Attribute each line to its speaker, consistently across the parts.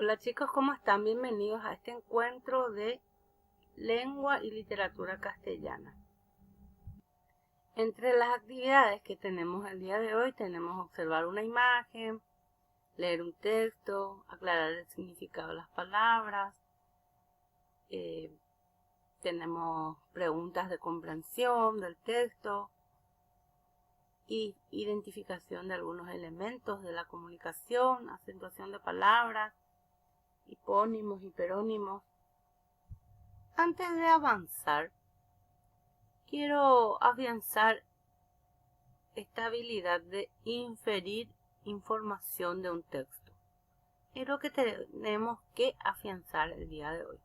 Speaker 1: Hola chicos, ¿cómo están? Bienvenidos a este encuentro de lengua y literatura castellana. Entre las actividades que tenemos el día de hoy tenemos observar una imagen, leer un texto, aclarar el significado de las palabras, tenemos preguntas de comprensión del texto y identificación de algunos elementos de la comunicación, acentuación de palabras, hipónimos, hiperónimos. Antes de avanzar, quiero afianzar esta habilidad de inferir información de un texto. Es lo que tenemos que afianzar el día de hoy.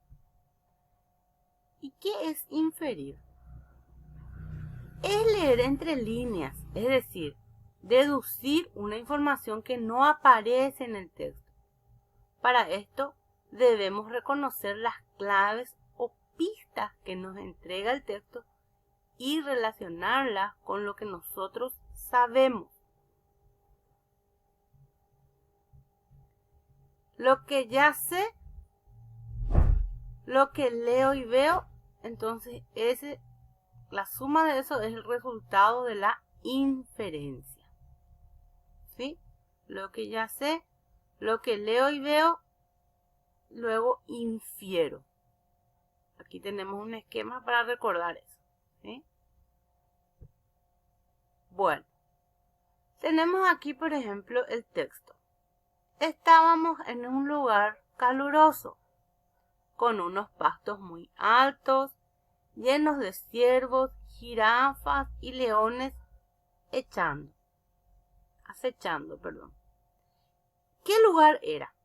Speaker 1: ¿Y qué es inferir? Es leer entre líneas, es decir, deducir una información que no aparece en el texto. Para esto debemos reconocer las claves o pistas que nos entrega el texto y relacionarlas con lo que nosotros sabemos. Lo que ya sé, lo que leo y veo, entonces la suma de eso es el resultado de la inferencia. ¿Sí? Lo que ya sé, lo que leo y veo, luego infiero. Aquí tenemos un esquema para recordar eso. ¿Sí? Bueno, tenemos aquí, por ejemplo, el texto. Estábamos en un lugar caluroso, con unos pastos muy altos, llenos de ciervos, jirafas y leones acechando. ¿Qué lugar era?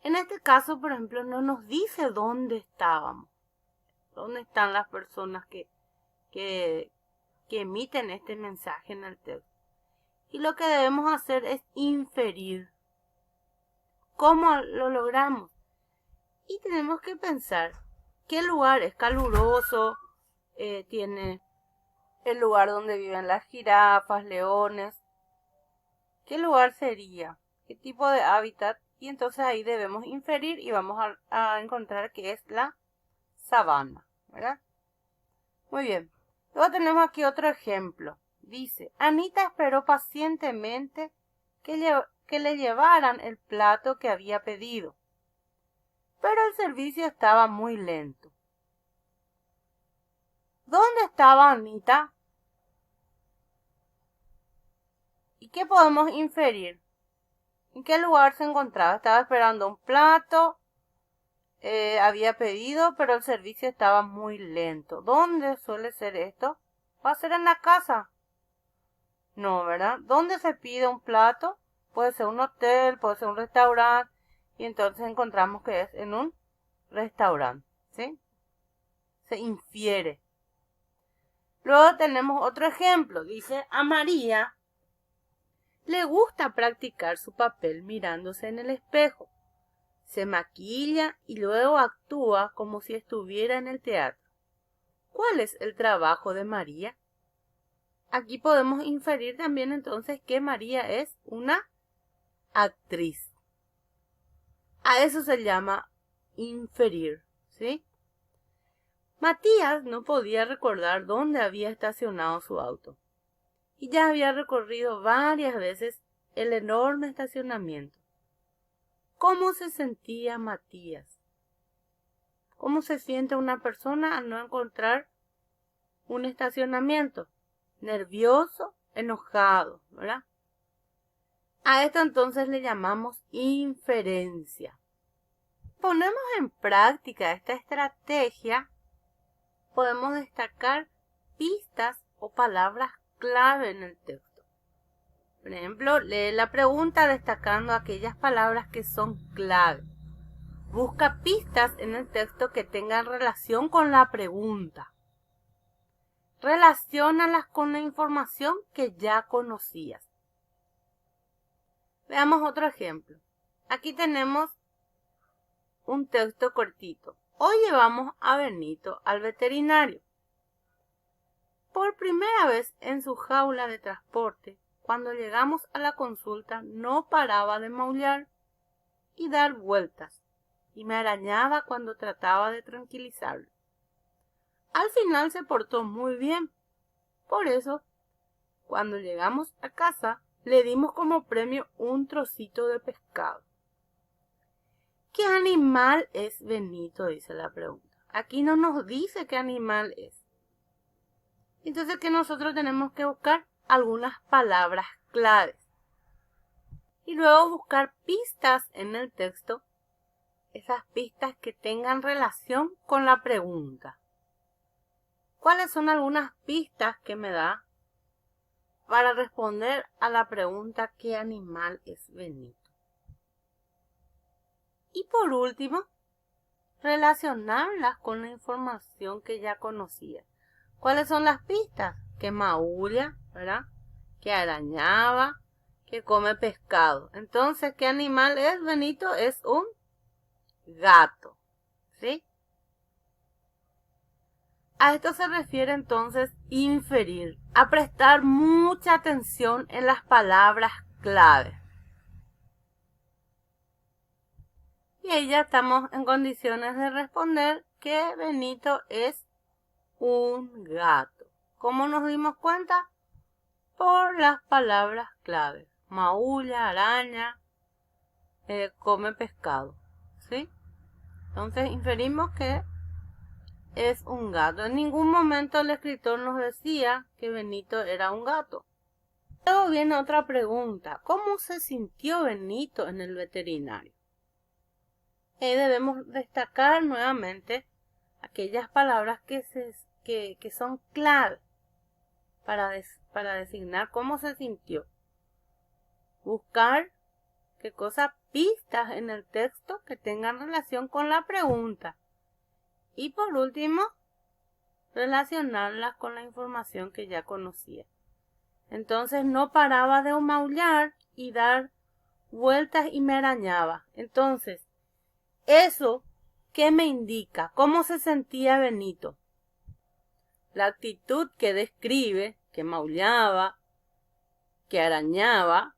Speaker 1: En este caso, por ejemplo, no nos dice dónde estábamos, dónde están las personas que emiten este mensaje en el texto. Y lo que debemos hacer es inferir. ¿Cómo lo logramos? Y tenemos que pensar qué lugar es caluroso, tiene el lugar donde viven las jirafas, leones. ¿Qué lugar sería? ¿Qué tipo de hábitat? Y entonces ahí debemos inferir y vamos a encontrar que es la sabana, ¿verdad? Muy bien. Luego tenemos aquí otro ejemplo. Dice, Anita esperó pacientemente que le llevaran el plato que había pedido, pero el servicio estaba muy lento. ¿Dónde estaba Anita? ¿Y qué podemos inferir? ¿En qué lugar se encontraba? Estaba esperando un plato, había pedido, pero el servicio estaba muy lento. ¿Dónde suele ser esto? ¿Va a ser en la casa? No, ¿verdad? ¿Dónde se pide un plato? Puede ser un hotel, puede ser un restaurante, y entonces encontramos que es en un restaurante, ¿sí? Se infiere. Luego tenemos otro ejemplo. Dice, a María le gusta practicar su papel mirándose en el espejo. Se maquilla y luego actúa como si estuviera en el teatro. ¿Cuál es el trabajo de María? Aquí podemos inferir también entonces que María es una actriz. A eso se llama inferir, ¿sí? Matías no podía recordar dónde había estacionado su auto y ya había recorrido varias veces el enorme estacionamiento. ¿Cómo se sentía Matías? ¿Cómo se siente una persona al no encontrar un estacionamiento? Nervioso, enojado, ¿verdad? A esto entonces le llamamos inferencia. Ponemos en práctica esta estrategia, podemos destacar pistas o palabras clave en el texto. Por ejemplo, lee la pregunta destacando aquellas palabras que son clave. Busca pistas en el texto que tengan relación con la pregunta. Relaciónalas con la información que ya conocías. Veamos otro ejemplo. Aquí tenemos un texto cortito. Hoy llevamos a Benito al veterinario. Por primera vez en su jaula de transporte, cuando llegamos a la consulta, no paraba de maullar. y dar vueltas, y me arañaba cuando trataba de tranquilizarlo. Al final se portó muy bien. Por eso, cuando llegamos a casa, le dimos como premio un trocito de pescado. ¿Qué animal es Benito?, dice la pregunta. Aquí no nos dice qué animal es. Entonces, que nosotros tenemos que buscar algunas palabras claves. Y luego buscar pistas en el texto, esas pistas que tengan relación con la pregunta. ¿Cuáles son algunas pistas que me da para responder a la pregunta ¿qué animal es Benito? Y por último, relacionarlas con la información que ya conocía. ¿Cuáles son las pistas? Que maulla, ¿verdad? Que arañaba, que come pescado. Entonces, ¿qué animal es Benito? Es un gato, ¿sí? A esto se refiere entonces inferir, a prestar mucha atención en las palabras clave. Y ahí ya estamos en condiciones de responder que Benito es un gato. ¿Cómo nos dimos cuenta? Por las palabras clave. Maulla, araña, come pescado, ¿sí? Entonces inferimos que es un gato. En ningún momento el escritor nos decía que Benito era un gato. Luego viene otra pregunta. ¿Cómo se sintió Benito en el veterinario? Debemos destacar nuevamente aquellas palabras que son clave para designar cómo se sintió. Buscar pistas en el texto que tengan relación con la pregunta. Y por último, relacionarlas con la información que ya conocía. Entonces no paraba de maullar y dar vueltas y me arañaba. Entonces, ¿eso qué me indica? ¿Cómo se sentía Benito? La actitud que describe, que maullaba, que arañaba,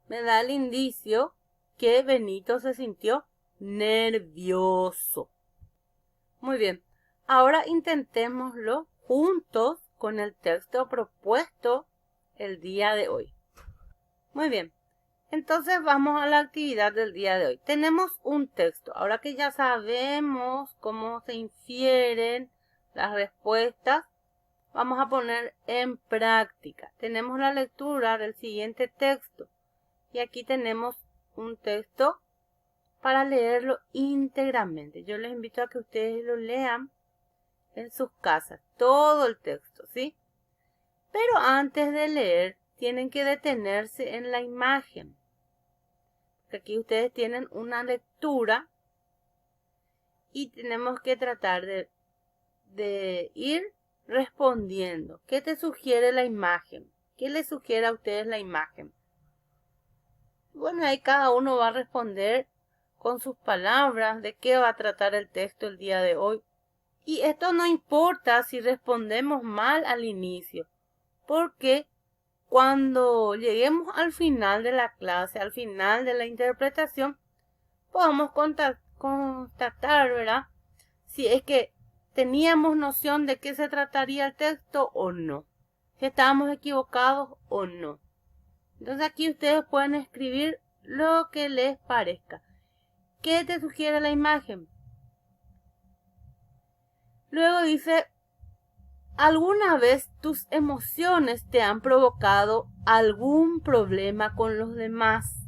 Speaker 1: me da el indicio que Benito se sintió nervioso. Muy bien, ahora intentémoslo juntos con el texto propuesto el día de hoy. Muy bien, entonces vamos a la actividad del día de hoy. Tenemos un texto. Ahora que ya sabemos cómo se infieren las respuestas, vamos a poner en práctica. Tenemos la lectura del siguiente texto. Y aquí tenemos un texto para leerlo íntegramente. Yo les invito a que ustedes lo lean en sus casas, todo el texto, ¿sí? Pero antes de leer, tienen que detenerse en la imagen. Aquí ustedes tienen una lectura y tenemos que tratar de ir respondiendo. ¿Qué te sugiere la imagen? ¿Qué les sugiere a ustedes la imagen? Bueno, ahí cada uno va a responder con sus palabras de qué va a tratar el texto el día de hoy. Y esto no importa si respondemos mal al inicio, porque cuando lleguemos al final de la clase, al final de la interpretación, podemos constatar, ¿verdad?, si es que teníamos noción de qué se trataría el texto o no, si estábamos equivocados o no. Entonces aquí ustedes pueden escribir lo que les parezca. ¿Qué te sugiere la imagen? Luego dice, ¿alguna vez tus emociones te han provocado algún problema con los demás?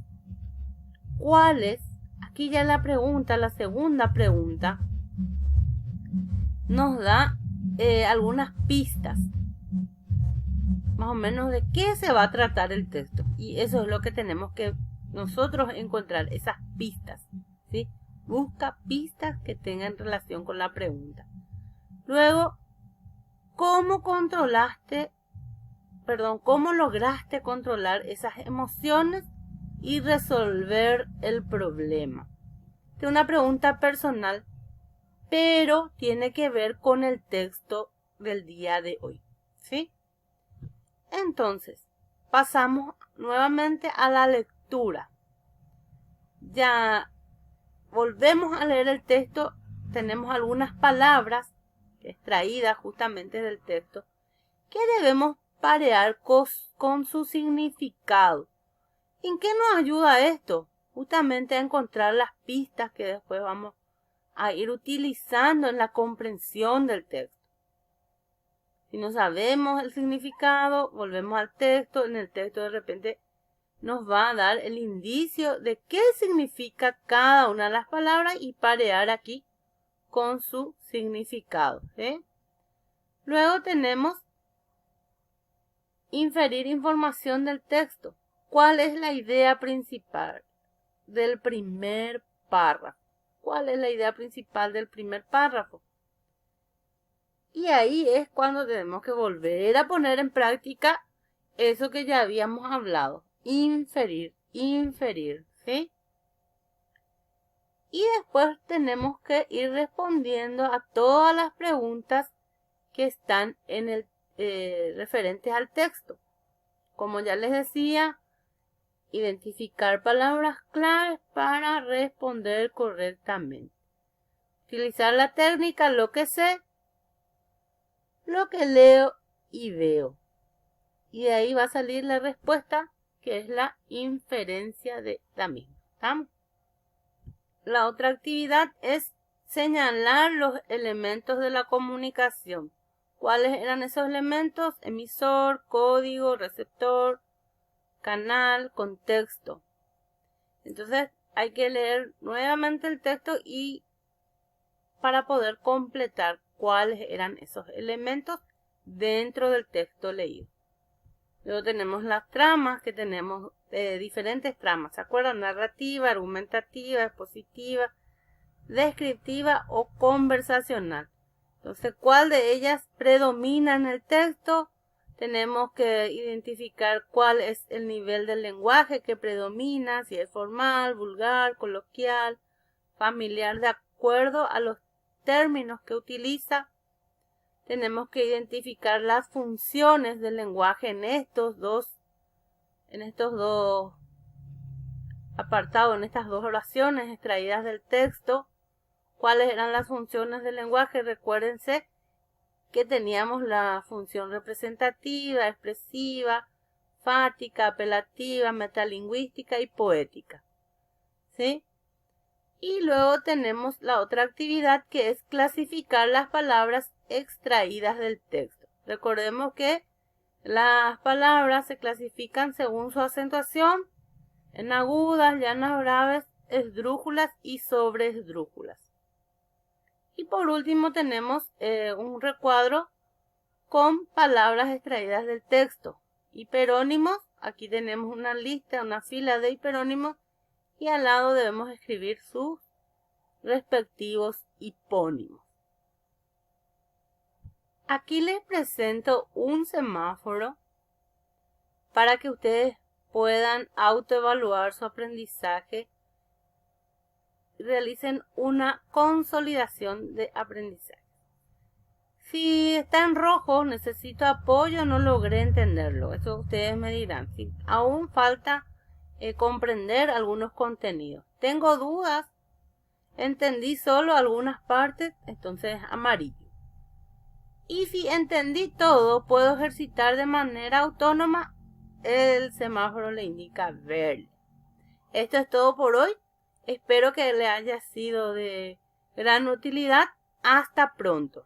Speaker 1: ¿Cuáles? Aquí ya la pregunta, la segunda pregunta, nos da algunas pistas, más o menos de qué se va a tratar el texto. Y eso es lo que tenemos que nosotros encontrar, esas pistas, ¿sí? Busca pistas que tengan relación con la pregunta. Luego, ¿cómo lograste controlar esas emociones y resolver el problema? Es una pregunta personal, pero tiene que ver con el texto del día de hoy, ¿sí? Entonces, pasamos nuevamente a la lectura. ya volvemos a leer el texto, tenemos algunas palabras extraídas justamente del texto que debemos parear con su significado. ¿En qué nos ayuda esto? Justamente a encontrar las pistas que después vamos a ir utilizando en la comprensión del texto. Si no sabemos el significado, volvemos al texto. En el texto de repente nos va a dar el indicio de qué significa cada una de las palabras y parear aquí con su significado, ¿sí? Luego tenemos inferir información del texto. ¿Cuál es la idea principal del primer párrafo? ¿Cuál es la idea principal del primer párrafo? Y ahí es cuando tenemos que volver a poner en práctica eso que ya habíamos hablado. Inferir, ¿sí? Y después tenemos que ir respondiendo a todas las preguntas que están en el referentes al texto. Como ya les decía, identificar palabras claves para responder correctamente. Utilizar la técnica lo que sé, lo que leo y veo. Y de ahí va a salir la respuesta, que es la inferencia de la misma. ¿Estamos? La otra actividad es señalar los elementos de la comunicación. ¿Cuáles eran esos elementos? Emisor, código, receptor, canal, contexto. Entonces hay que leer nuevamente el texto y para poder completar cuáles eran esos elementos dentro del texto leído. Luego tenemos las tramas, que tenemos diferentes tramas, ¿se acuerdan? Narrativa, argumentativa, expositiva, descriptiva o conversacional. Entonces, ¿cuál de ellas predomina en el texto? Tenemos que identificar cuál es el nivel del lenguaje que predomina, si es formal, vulgar, coloquial, familiar, de acuerdo a los términos que utiliza. Tenemos que identificar las funciones del lenguaje en estos dos apartados, en estas dos oraciones extraídas del texto. ¿Cuáles eran las funciones del lenguaje? Recuérdense que teníamos la función representativa, expresiva, fática, apelativa, metalingüística y poética, ¿sí? Y luego tenemos la otra actividad, que es clasificar las palabras extraídas del texto. Recordemos que las palabras se clasifican según su acentuación en agudas, llanas, graves, esdrújulas y sobreesdrújulas. Y por último tenemos un recuadro con palabras extraídas del texto. Hiperónimos, aquí tenemos una lista, una fila de hiperónimos y al lado debemos escribir sus respectivos hipónimos. Aquí les presento un semáforo para que ustedes puedan autoevaluar su aprendizaje y realicen una consolidación de aprendizaje. Si está en rojo, necesito apoyo, no logré entenderlo. Eso ustedes me dirán. Si aún falta comprender algunos contenidos. Tengo dudas, entendí solo algunas partes, entonces amarillo. Y si entendí todo, puedo ejercitar de manera autónoma, el semáforo le indica verde. Esto es todo por hoy. Espero que le haya sido de gran utilidad. Hasta pronto.